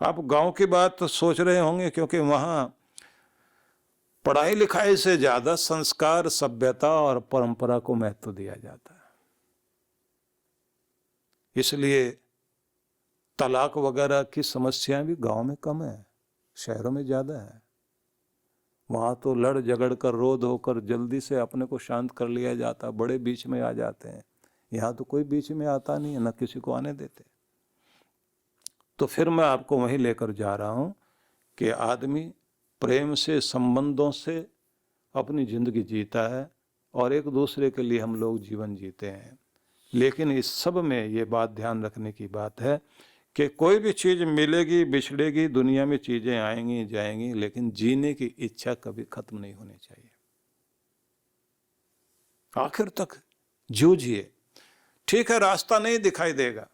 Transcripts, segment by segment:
आप गांव की बात तो सोच रहे होंगे, क्योंकि वहां पढ़ाई लिखाई से ज्यादा संस्कार, सभ्यता और परंपरा को महत्व दिया जाता है। इसलिए तलाक वगैरह की समस्याएं भी गांव में कम है, शहरों में ज्यादा है। वहां तो लड़ झगड़ कर, रोध होकर जल्दी से अपने को शांत कर लिया जाता, बड़े बीच में आ जाते हैं। यहाँ तो कोई बीच में आता नहीं है, न किसी को आने देते। तो फिर मैं आपको वहीं लेकर जा रहा हूं कि आदमी प्रेम से, संबंधों से अपनी जिंदगी जीता है और एक दूसरे के लिए हम लोग जीवन जीते हैं। लेकिन इस सब में ये बात ध्यान रखने की बात है कि कोई भी चीज मिलेगी, बिछड़ेगी, दुनिया में चीजें आएंगी जाएंगी, लेकिन जीने की इच्छा कभी खत्म नहीं होनी चाहिए। आखिर तक जूझिए। ठीक है, रास्ता नहीं दिखाई देगा।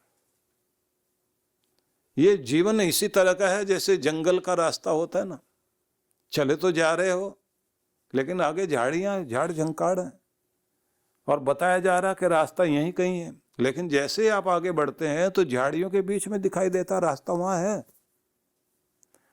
ये जीवन इसी तरह का है जैसे जंगल का रास्ता होता है ना। चले तो जा रहे हो, लेकिन आगे झाड़ियां, झाड़ झंकाड़ है और बताया जा रहा कि रास्ता यहीं कहीं है। लेकिन जैसे आप आगे बढ़ते हैं तो झाड़ियों के बीच में दिखाई देता रास्ता वहां है।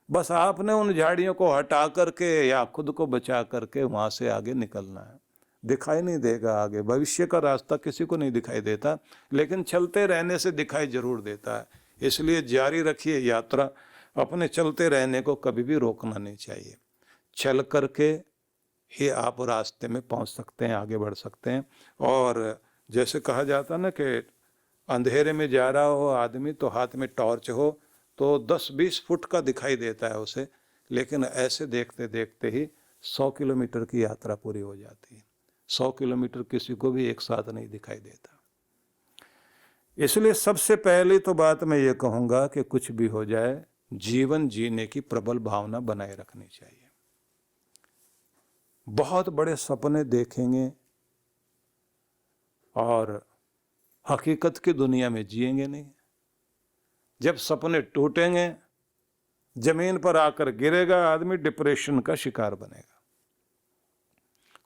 बस आपने उन झाड़ियों को हटा करके या खुद को बचा करके वहां से आगे निकलना है। दिखाई नहीं देगा आगे, भविष्य का रास्ता किसी को नहीं दिखाई देता, लेकिन चलते रहने से दिखाई जरूर देता है। इसलिए जारी रखिए यात्रा। अपने चलते रहने को कभी भी रोकना नहीं चाहिए। चल करके ही आप रास्ते में पहुंच सकते हैं, आगे बढ़ सकते हैं। और जैसे कहा जाता ना कि अंधेरे में जा रहा हो आदमी तो हाथ में टॉर्च हो तो 10-20 फुट का दिखाई देता है उसे, लेकिन ऐसे देखते देखते ही 100 किलोमीटर की यात्रा पूरी हो जाती है। 100 किलोमीटर किसी को भी एक साथ नहीं दिखाई देता। इसलिए सबसे पहले तो बात मैं ये कहूँगा कि कुछ भी हो जाए, जीवन जीने की प्रबल भावना बनाए रखनी चाहिए। बहुत बड़े सपने देखेंगे और हकीकत की दुनिया में जिएंगे नहीं। जब सपने टूटेंगे, जमीन पर आकर गिरेगा, आदमी डिप्रेशन का शिकार बनेगा।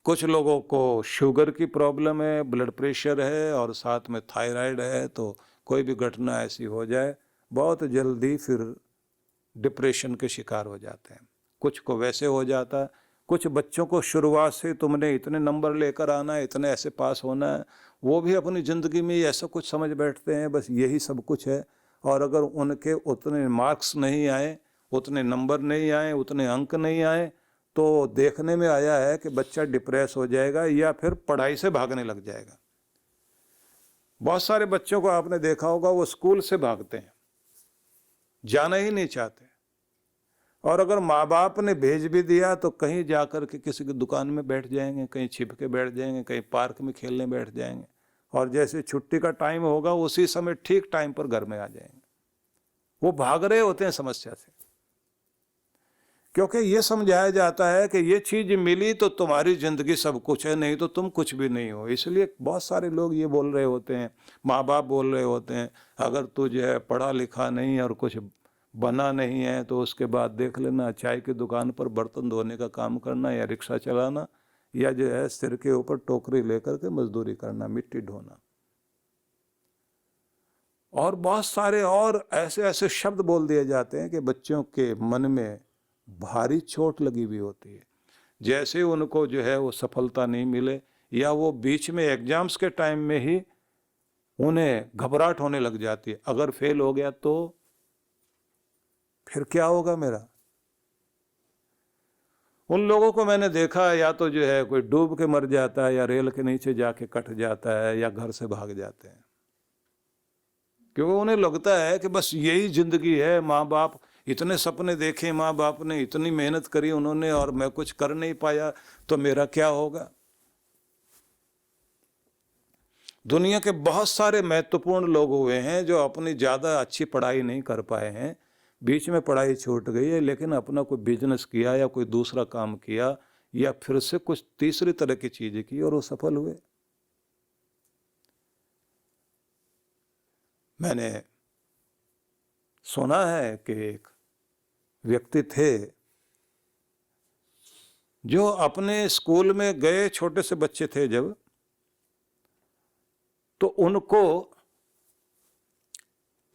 कुछ लोगों को शुगर की प्रॉब्लम है, ब्लड प्रेशर है और साथ में थायराइड है, तो कोई भी घटना ऐसी हो जाए बहुत जल्दी फिर डिप्रेशन के शिकार हो जाते हैं। कुछ को वैसे हो जाता है। कुछ बच्चों को शुरुआत से तुमने इतने नंबर लेकर आना है, इतने ऐसे पास होना है, वो भी अपनी ज़िंदगी में ऐसा कुछ समझ बैठते हैं बस यही सब कुछ है। और अगर उनके उतने मार्क्स नहीं आए, उतने नंबर नहीं आए, उतने अंक नहीं आए, तो देखने में आया है कि बच्चा डिप्रेस हो जाएगा या फिर पढ़ाई से भागने लग जाएगा। बहुत सारे बच्चों को आपने देखा होगा वो स्कूल से भागते हैं, जाना ही नहीं चाहते। और अगर माँ बाप ने भेज भी दिया तो कहीं जाकर के किसी की दुकान में बैठ जाएंगे, कहीं छिप के बैठ जाएंगे, कहीं पार्क में खेलने बैठ जाएंगे, और जैसे छुट्टी का टाइम होगा उसी समय ठीक टाइम पर घर में आ जाएंगे। वो भाग रहे होते हैं समस्या से, क्योंकि ये समझाया जाता है कि ये चीज मिली तो तुम्हारी जिंदगी सब कुछ है, नहीं तो तुम कुछ भी नहीं हो। इसलिए बहुत सारे लोग ये बोल रहे होते हैं, माँ बाप बोल रहे होते हैं, अगर तू जो है पढ़ा लिखा नहीं और कुछ बना नहीं है तो उसके बाद देख लेना, चाय की दुकान पर बर्तन धोने का काम करना या रिक्शा चलाना या जो है सिर के ऊपर टोकरी लेकर के मजदूरी करना, मिट्टी ढोना। और बहुत सारे और ऐसे ऐसे शब्द बोल दिए जाते हैं कि बच्चों के मन में भारी चोट लगी हुई होती है। जैसे उनको जो है वो सफलता नहीं मिले या वो बीच में एग्जाम्स के टाइम में ही उन्हें घबराहट होने लग जाती है, अगर फेल हो गया तो फिर क्या होगा मेरा। उन लोगों को मैंने देखा या तो जो है कोई डूब के मर जाता है या रेल के नीचे जाके कट जाता है या घर से भाग जाते हैं, क्योंकि उन्हें लगता है कि बस यही जिंदगी है। माँ बाप इतने सपने देखे, माँ बाप ने इतनी मेहनत करी उन्होंने, और मैं कुछ कर नहीं पाया तो मेरा क्या होगा। दुनिया के बहुत सारे महत्वपूर्ण लोग हुए हैं जो अपनी ज़्यादा अच्छी पढ़ाई नहीं कर पाए हैं, बीच में पढ़ाई छूट गई है, लेकिन अपना कोई बिजनेस किया या कोई दूसरा काम किया या फिर से कुछ तीसरी तरह की चीज़ें की और वो सफल हुए। मैंने सुना है कि एक व्यक्ति थे जो अपने स्कूल में गए, छोटे से बच्चे थे जब, तो उनको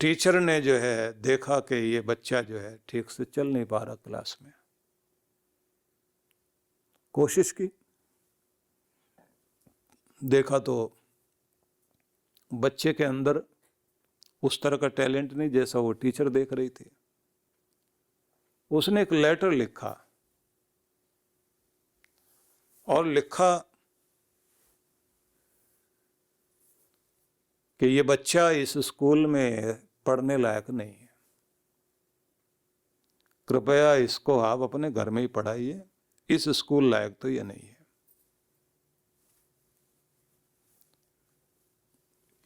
टीचर ने जो है देखा कि ये बच्चा जो है ठीक से चल नहीं पा रहा क्लास में, कोशिश की, देखा तो बच्चे के अंदर उस तरह का टैलेंट नहीं जैसा वो टीचर देख रही थी। उसने एक लेटर लिखा और लिखा कि ये बच्चा इस स्कूल में पढ़ने लायक नहीं है, कृपया इसको आप अपने घर में ही पढ़ाइए, इस स्कूल लायक तो ये नहीं है।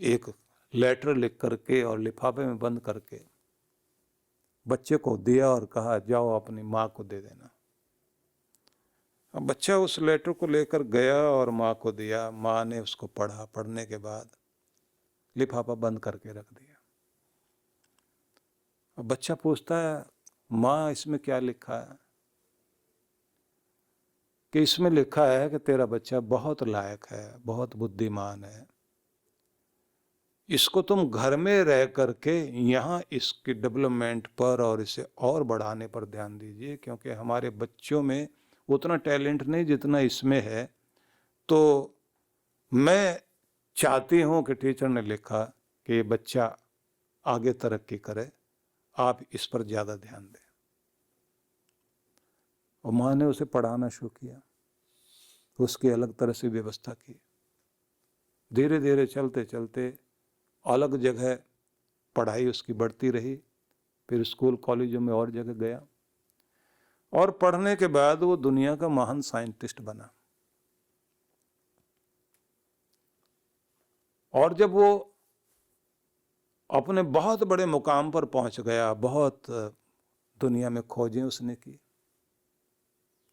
एक लेटर लिख करके और लिफाफे में बंद करके बच्चे को दिया और कहा जाओ अपनी माँ को दे देना। अब बच्चा उस लेटर को लेकर गया और माँ को दिया। माँ ने उसको पढ़ा, पढ़ने के बाद लिफाफा बंद करके रख दिया। अब बच्चा पूछता है माँ इसमें क्या लिखा है? कि इसमें लिखा है कि तेरा बच्चा बहुत लायक है, बहुत बुद्धिमान है, इसको तुम घर में रह करके यहाँ इसकी डेवलपमेंट पर और इसे और बढ़ाने पर ध्यान दीजिए, क्योंकि हमारे बच्चों में उतना टैलेंट नहीं जितना इसमें है। तो मैं चाहती हूँ कि टीचर ने लिखा कि ये बच्चा आगे तरक्की करे, आप इस पर ज़्यादा ध्यान दें। और माँ ने उसे पढ़ाना शुरू किया, उसकी अलग तरह से व्यवस्था की। धीरे धीरे चलते चलते अलग जगह पढ़ाई उसकी बढ़ती रही, फिर स्कूल कॉलेजों में और जगह गया और पढ़ने के बाद वो दुनिया का महान साइंटिस्ट बना। और जब वो अपने बहुत बड़े मुकाम पर पहुंच गया, बहुत दुनिया में खोजें उसने की।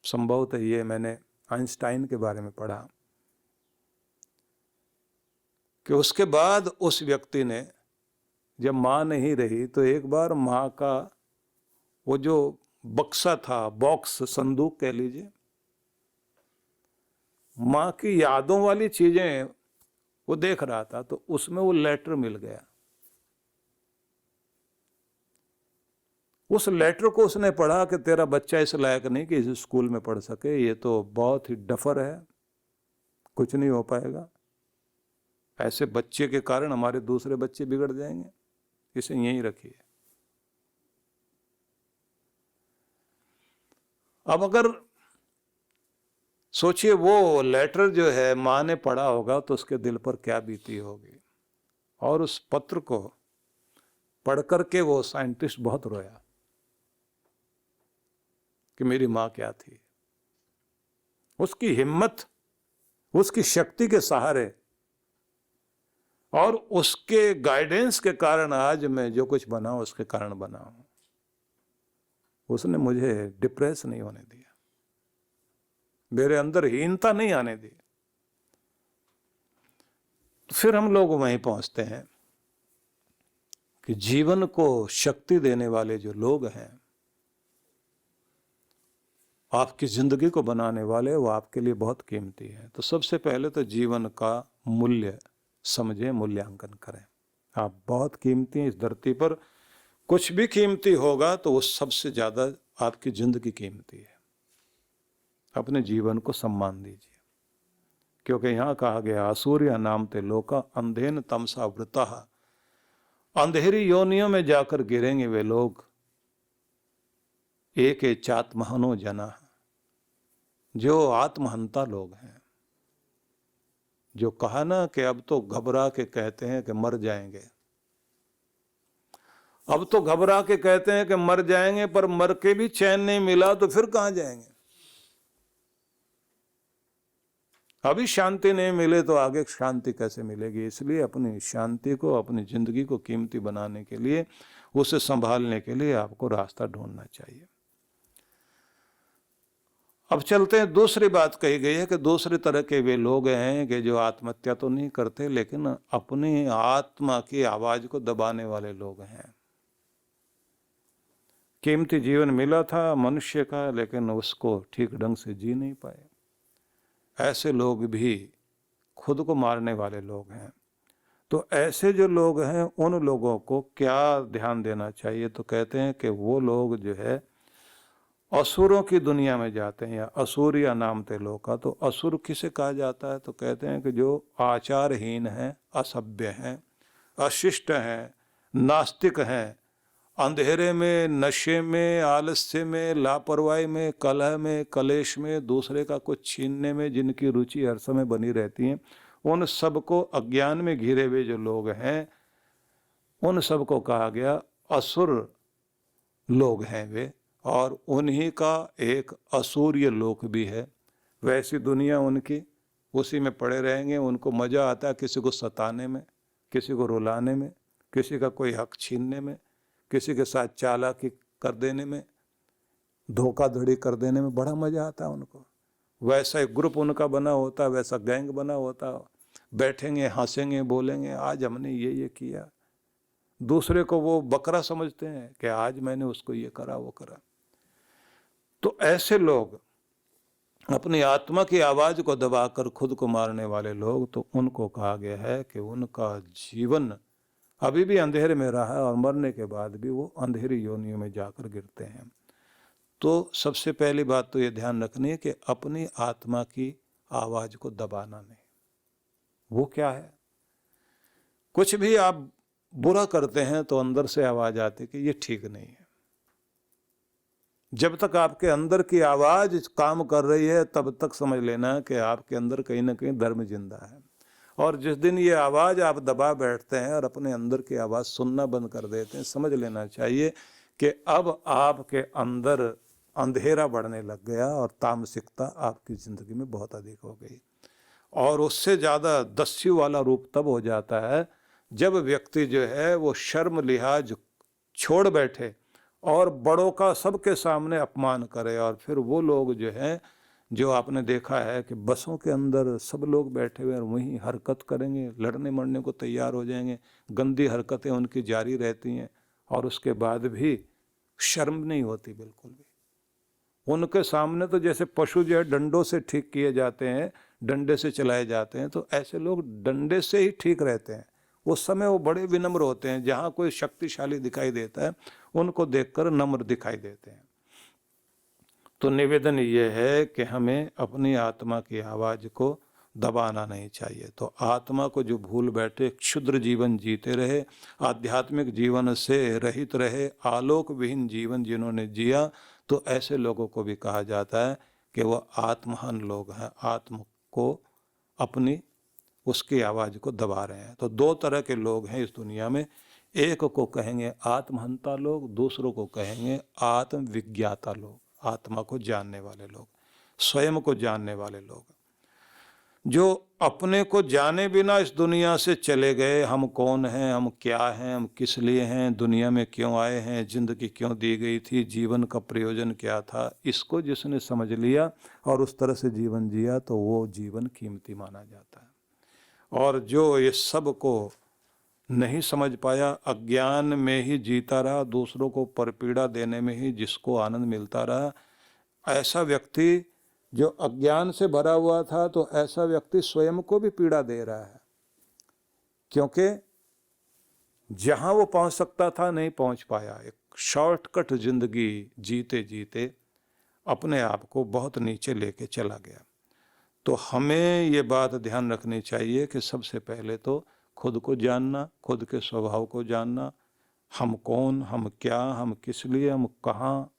संभवतः ये मैंने आइंस्टाइन के बारे में पढ़ा कि उसके बाद उस व्यक्ति ने, जब माँ नहीं रही तो एक बार माँ का वो जो बक्सा था, बॉक्स, संदूक कह लीजिए, माँ की यादों वाली चीजें वो देख रहा था, तो उसमें वो लेटर मिल गया। उस लेटर को उसने पढ़ा कि तेरा बच्चा इस लायक नहीं कि इस स्कूल में पढ़ सके, ये तो बहुत ही डफर है, कुछ नहीं हो पाएगा, ऐसे बच्चे के कारण हमारे दूसरे बच्चे बिगड़ जाएंगे, इसे यहीं रखिए। अब अगर सोचिए वो लेटर जो है माँ ने पढ़ा होगा तो उसके दिल पर क्या बीती होगी। और उस पत्र को पढ़ करके वो साइंटिस्ट बहुत रोया कि मेरी माँ क्या थी। उसकी हिम्मत, उसकी शक्ति के सहारे और उसके गाइडेंस के कारण आज मैं जो कुछ बना हूं उसके कारण बना हूं। उसने मुझे डिप्रेस नहीं होने दिया, मेरे अंदर हीनता नहीं आने दी। तो फिर हम लोग वहीं पहुंचते हैं कि जीवन को शक्ति देने वाले जो लोग हैं, आपकी जिंदगी को बनाने वाले, वो आपके लिए बहुत कीमती है। तो सबसे पहले तो जीवन का मूल्य समझें, मूल्यांकन करें। आप बहुत कीमती हैं इस धरती पर, कुछ भी कीमती होगा तो वो सबसे ज्यादा आपकी जिंदगी कीमती है। अपने जीवन को सम्मान दीजिए, क्योंकि यहां कहा गया असूर्य नाम ते लोका अंधेन तमसा वृता, अंधेरी योनियों में जाकर गिरेंगे वे लोग, एक चात्महनो जना, जो आत्महंता लोग हैं। जो कहा ना कि अब तो घबरा के कहते हैं कि मर जाएंगे, अब तो घबरा के कहते हैं कि मर जाएंगे, पर मर के भी चैन नहीं मिला तो फिर कहां जाएंगे। अभी शांति नहीं मिले तो आगे शांति कैसे मिलेगी। इसलिए अपनी शांति को, अपनी जिंदगी को कीमती बनाने के लिए, उसे संभालने के लिए आपको रास्ता ढूंढना चाहिए। अब चलते हैं, दूसरी बात कही गई है कि दूसरे तरह के वे लोग हैं कि जो आत्महत्या तो नहीं करते लेकिन अपनी आत्मा की आवाज को दबाने वाले लोग हैं। कीमती जीवन मिला था मनुष्य का, लेकिन उसको ठीक ढंग से जी नहीं पाए। ऐसे लोग भी खुद को मारने वाले लोग हैं। तो ऐसे जो लोग हैं उन लोगों को क्या ध्यान देना चाहिए? तो कहते हैं कि वो लोग जो है असुरों की दुनिया में जाते हैं, या असुर या नाम थे लोग का। तो असुर किसे कहा जाता है? तो कहते हैं कि जो आचारहीन हैं, असभ्य हैं, अशिष्ट हैं, नास्तिक हैं, अंधेरे में, नशे में, आलस्य में, लापरवाही में, कलह में, कलेश में, दूसरे का कुछ छीनने में जिनकी रुचि हर समय बनी रहती है, उन सबको, अज्ञान में घिरे हुए जो लोग हैं, उन सबको कहा गया असुर लोग हैं वे। और उन्हीं का एक असूर्य लोक भी है। वैसी दुनिया उनकी, उसी में पड़े रहेंगे। उनको मज़ा आता है किसी को सताने में, किसी को रुलाने में, किसी का कोई हक छीनने में, किसी के साथ चालाकी कर देने में, धोखाधड़ी कर देने में बड़ा मज़ा आता है उनको। वैसा एक ग्रुप उनका बना होता है, वैसा गैंग बना होता है। बैठेंगे, हंसेंगे, बोलेंगे आज हमने ये किया। दूसरे को वो बकरा समझते हैं कि आज मैंने उसको ये करा, वो करा। तो ऐसे लोग, अपनी आत्मा की आवाज़ को दबाकर खुद को मारने वाले लोग, तो उनको कहा गया है कि उनका जीवन अभी भी अंधेरे में रहा है और मरने के बाद भी वो अंधेरी योनियों में जाकर गिरते हैं। तो सबसे पहली बात तो ये ध्यान रखनी है कि अपनी आत्मा की आवाज़ को दबाना नहीं। वो क्या है? कुछ भी आप बुरा करते हैं तो अंदर से आवाज़ आती है कि ये ठीक नहीं है। जब तक आपके अंदर की आवाज़ काम कर रही है तब तक समझ लेना कि आपके अंदर कहीं ना कहीं धर्म जिंदा है। और जिस दिन ये आवाज़ आप दबा बैठते हैं और अपने अंदर की आवाज़ सुनना बंद कर देते हैं, समझ लेना चाहिए कि अब आपके अंदर अंधेरा बढ़ने लग गया और तामसिकता आपकी ज़िंदगी में बहुत अधिक हो गई। और उससे ज़्यादा दस्यु वाला रूप तब हो जाता है जब व्यक्ति जो है वो शर्म लिहाज छोड़ बैठे और बड़ों का सबके सामने अपमान करे। और फिर वो लोग जो हैं, जो आपने देखा है कि बसों के अंदर सब लोग बैठे हुए हैं, वहीं हरकत करेंगे, लड़ने मरने को तैयार हो जाएंगे, गंदी हरकतें उनकी जारी रहती हैं, और उसके बाद भी शर्म नहीं होती बिल्कुल भी। उनके सामने तो जैसे पशु जो है डंडों से ठीक किए जाते हैं, डंडे से चलाए जाते हैं, तो ऐसे लोग डंडे से ही ठीक रहते हैं। उस समय वो बड़े विनम्र होते हैं। जहाँ कोई शक्तिशाली दिखाई देता है उनको देखकर नम्र दिखाई देते हैं। तो निवेदन ये है कि हमें अपनी आत्मा की आवाज़ को दबाना नहीं चाहिए। तो आत्मा को जो भूल बैठे, क्षुद्र जीवन जीते रहे, आध्यात्मिक जीवन से रहित रहे, आलोक विहीन जीवन जिन्होंने जिया, तो ऐसे लोगों को भी कहा जाता है कि वह आत्महन लोग हैं, आत्म को अपनी उसकी आवाज़ को दबा रहे हैं। तो दो तरह के लोग हैं इस दुनिया में। एक को कहेंगे आत्महंता लोग, दूसरों को कहेंगे आत्मविज्ञाता लोग, आत्मा को जानने वाले लोग, स्वयं को जानने वाले लोग, जो अपने को जाने बिना इस दुनिया से चले गए। हम कौन हैं, हम क्या हैं, हम किस लिए हैं, दुनिया में क्यों आए हैं, जिंदगी क्यों दी गई थी, जीवन का प्रयोजन क्या था, इसको जिसने समझ लिया और उस तरह से जीवन जिया तो वो जीवन कीमती माना जाता है। और जो ये सब को नहीं समझ पाया, अज्ञान में ही जीता रहा, दूसरों को परपीड़ा देने में ही जिसको आनंद मिलता रहा, ऐसा व्यक्ति जो अज्ञान से भरा हुआ था, तो ऐसा व्यक्ति स्वयं को भी पीड़ा दे रहा है। क्योंकि जहां वो पहुंच सकता था नहीं पहुंच पाया। एक शॉर्टकट जिंदगी जीते जीते अपने आप को बहुत नीचे लेके चला गया। तो हमें ये बात ध्यान रखनी चाहिए कि सबसे पहले तो खुद को जानना, खुद के स्वभाव को जानना, हम कौन, हम क्या, हम किस लिए, हम कहाँ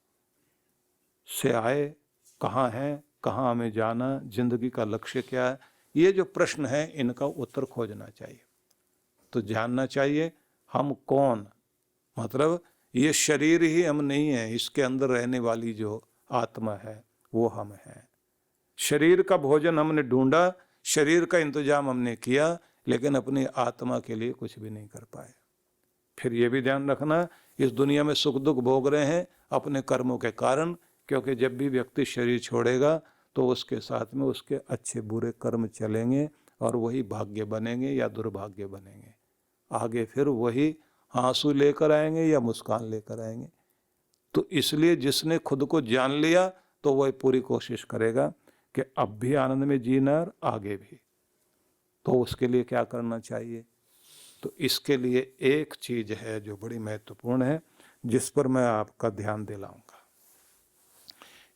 से आए, कहाँ हैं, कहाँ हमें जाना, जिंदगी का लक्ष्य क्या है, ये जो प्रश्न है इनका उत्तर खोजना चाहिए। तो जानना चाहिए हम कौन, मतलब ये शरीर ही हम नहीं है, इसके अंदर रहने वाली जो आत्मा है वो हम हैं। शरीर का भोजन हमने ढूंढा, शरीर का इंतजाम हमने किया, लेकिन अपनी आत्मा के लिए कुछ भी नहीं कर पाए। फिर ये भी ध्यान रखना, इस दुनिया में सुख दुख भोग रहे हैं अपने कर्मों के कारण, क्योंकि जब भी व्यक्ति शरीर छोड़ेगा तो उसके साथ में उसके अच्छे बुरे कर्म चलेंगे और वही भाग्य बनेंगे या दुर्भाग्य बनेंगे। आगे फिर वही आंसू लेकर आएंगे या मुस्कान लेकर आएंगे। तो इसलिए जिसने खुद को जान लिया तो वह पूरी कोशिश करेगा कि अब भी आनंद में जीना और आगे भी। तो उसके लिए क्या करना चाहिए? तो इसके लिए एक चीज है जो बड़ी महत्वपूर्ण है, जिस पर मैं आपका ध्यान दिलाऊंगा।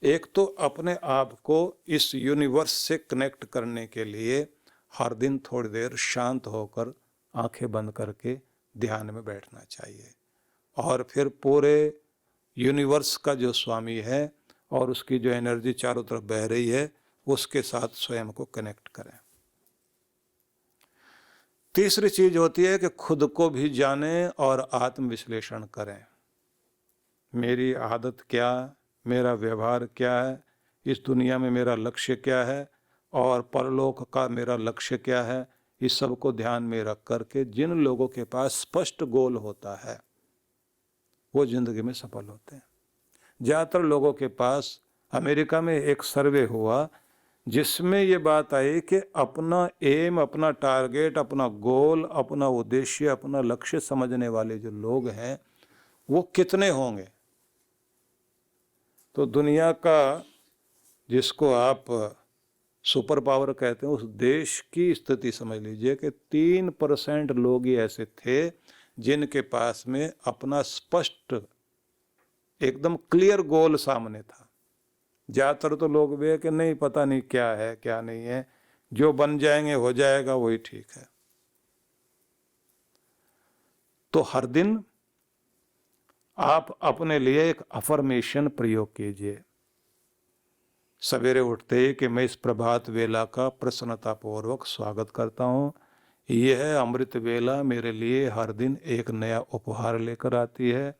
एक तो अपने आप को इस यूनिवर्स से कनेक्ट करने के लिए हर दिन थोड़ी देर शांत होकर आंखें बंद करके ध्यान में बैठना चाहिए, और फिर पूरे यूनिवर्स का जो स्वामी है और उसकी जो एनर्जी चारों तरफ बह रही है उसके साथ स्वयं को कनेक्ट करें। तीसरी चीज होती है कि खुद को भी जानें और आत्मविश्लेषण करें। मेरी आदत क्या, मेरा व्यवहार क्या है, इस दुनिया में मेरा लक्ष्य क्या है और परलोक का मेरा लक्ष्य क्या है, इस सब को ध्यान में रख करके जिन लोगों के पास स्पष्ट गोल होता है वो जिंदगी में सफल होते हैं। ज़्यादातर लोगों के पास, अमेरिका में एक सर्वे हुआ जिसमें ये बात आई कि अपना एम, अपना टारगेट, अपना गोल, अपना उद्देश्य, अपना लक्ष्य समझने वाले जो लोग हैं वो कितने होंगे। तो दुनिया का जिसको आप सुपर पावर कहते हैं उस देश की स्थिति समझ लीजिए कि 3% लोग ही ऐसे थे जिनके पास में अपना स्पष्ट एकदम क्लियर गोल सामने था। ज़्यादातर तो लोग वे कि नहीं, पता नहीं क्या है क्या नहीं है, जो बन जाएंगे हो जाएगा वही ठीक है। तो हर दिन आप अपने लिए एक अफर्मेशन प्रयोग कीजिए सवेरे उठते ही कि मैं इस प्रभात वेला का प्रसन्नतापूर्वक स्वागत करता हूँ। यह अमृत वेला मेरे लिए हर दिन एक नया उपहार लेकर आती है।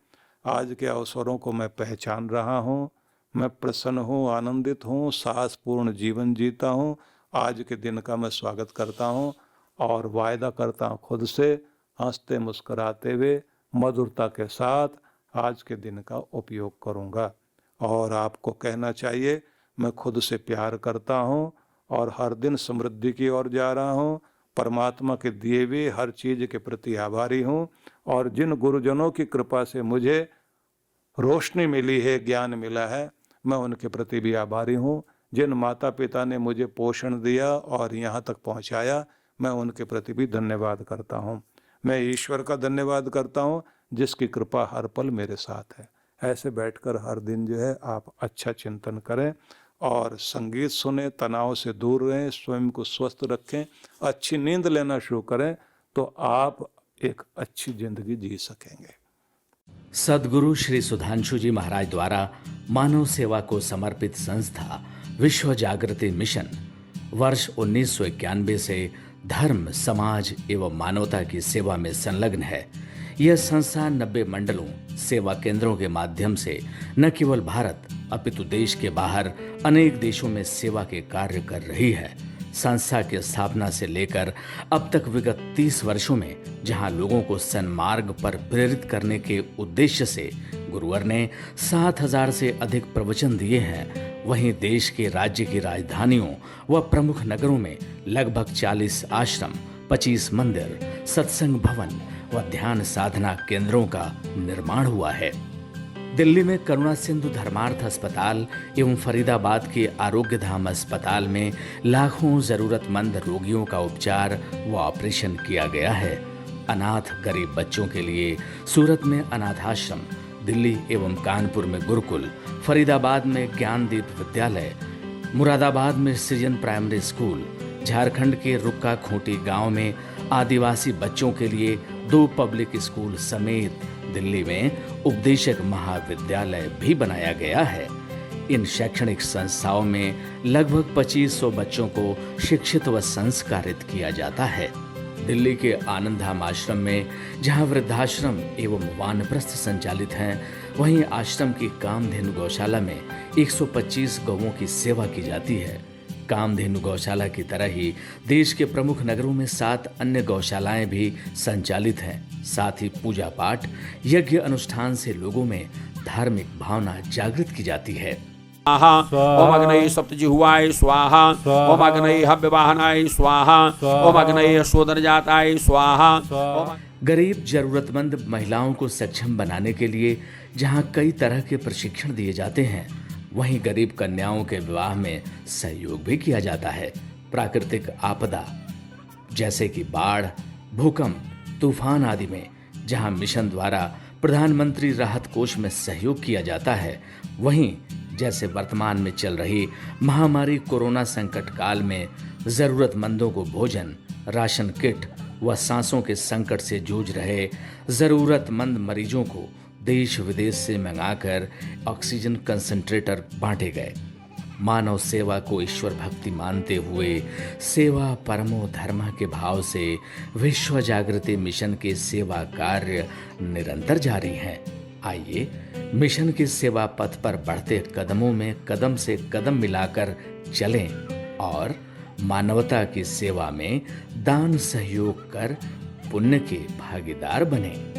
आज के अवसरों को मैं पहचान रहा हूँ, मैं प्रसन्न हूँ, आनंदित हूँ, साहसपूर्ण जीवन जीता हूँ। आज के दिन का मैं स्वागत करता हूँ और वायदा करता हूँ खुद से, हंसते मुस्कुराते हुए मधुरता के साथ आज के दिन का उपयोग करूँगा। और आपको कहना चाहिए मैं खुद से प्यार करता हूँ और हर दिन समृद्धि की ओर जा रहा हूँ, परमात्मा के दिए हुए हर चीज़ के प्रति आभारी हूँ, और जिन गुरुजनों की कृपा से मुझे रोशनी मिली है, ज्ञान मिला है, मैं उनके प्रति भी आभारी हूँ। जिन माता पिता ने मुझे पोषण दिया और यहाँ तक पहुँचाया, मैं उनके प्रति भी धन्यवाद करता हूँ। मैं ईश्वर का धन्यवाद करता हूँ जिसकी कृपा हर पल मेरे साथ है। ऐसे बैठकर हर दिन जो है आप अच्छा चिंतन करें और संगीत सुने, तनाव से दूर रहें, स्वयं को स्वस्थ रखें, अच्छी नींद लेना शुरू करें, तो आप एक अच्छी जिंदगी जी सकेंगे। सद्गुरु श्री सुधांशु जी महाराज द्वारा मानव सेवा को समर्पित संस्था विश्व जागृति मिशन वर्ष 1991 से धर्म, समाज एवं मानवता की सेवा में संलग्न है। यह संस्था 90 मंडलों, सेवा केंद्रों के माध्यम से न केवल भारत अपितु देश के बाहर अनेक देशों में सेवा के कार्य कर रही है। संस्था की स्थापना से लेकर अब तक विगत 30 वर्षों में जहां लोगों को सन्मार्ग पर प्रेरित करने के उद्देश्य से गुरुवर ने 7000 से अधिक प्रवचन दिए हैं, वहीं देश के राज्य की राजधानियों व प्रमुख नगरों में लगभग 40 आश्रम, 25 मंदिर, सत्संग भवन व ध्यान साधना केंद्रों का निर्माण हुआ है। दिल्ली में करुणा सिंधु धर्मार्थ अस्पताल एवं फरीदाबाद के आरोग्य धाम अस्पताल में लाखों जरूरतमंद रोगियों का उपचार व ऑपरेशन किया गया है। अनाथ गरीब बच्चों के लिए सूरत में अनाथाश्रम, दिल्ली एवं कानपुर में गुरुकुल, फरीदाबाद में ज्ञानदीप विद्यालय, मुरादाबाद में सृजन प्राइमरी स्कूल, झारखंड के रुक्का खूंटी गांव में आदिवासी बच्चों के लिए 2 पब्लिक स्कूल समेत दिल्ली में उपदेशक महाविद्यालय भी बनाया गया है। इन शैक्षणिक संस्थाओं में लगभग 2500 बच्चों को शिक्षित व संस्कारित किया जाता है। दिल्ली के आनंद धाम आश्रम में जहां वृद्धाश्रम एवं वानप्रस्थ संचालित हैं, वहीं आश्रम की कामधेनु गौशाला में 125 गौओं की सेवा की जाती है। कामधेनु गौशाला की तरह ही देश के प्रमुख नगरों में 7 अन्य गौशालाएं भी संचालित हैं। साथ ही पूजा पाठ, यज्ञ अनुष्ठान से लोगों में धार्मिक भावना जागृत की जाती है। ओम अग्नये सप्तजिह्वाय स्वाहा, ओम अग्नये हव्यवाहनाय स्वाहा, ओम अग्नये शोधनजाताय स्वाहा। गरीब जरूरतमंद महिलाओं को सक्षम बनाने के लिए जहां कई तरह के प्रशिक्षण दिए जाते हैं, वहीं गरीब कन्याओं के विवाह में सहयोग भी किया जाता है। प्राकृतिक आपदा जैसे कि बाढ़, भूकंप, तूफान आदि में जहां मिशन द्वारा प्रधानमंत्री राहत कोष में सहयोग किया जाता है, वहीं जैसे वर्तमान में चल रही महामारी कोरोना संकट काल में जरूरतमंदों को भोजन, राशन किट व सांसों के संकट से जूझ रहे जरूरतमंद मरीजों को देश विदेश से मंगाकर ऑक्सीजन कंसंट्रेटर बांटे गए। मानव सेवा को ईश्वर भक्ति मानते हुए सेवा परमो धर्म के भाव से विश्व जागृति मिशन के सेवा कार्य निरंतर जारी हैं। आइए मिशन के सेवा पथ पर बढ़ते कदमों में कदम से कदम मिलाकर चलें और मानवता की सेवा में दान सहयोग कर पुण्य के भागीदार बनें।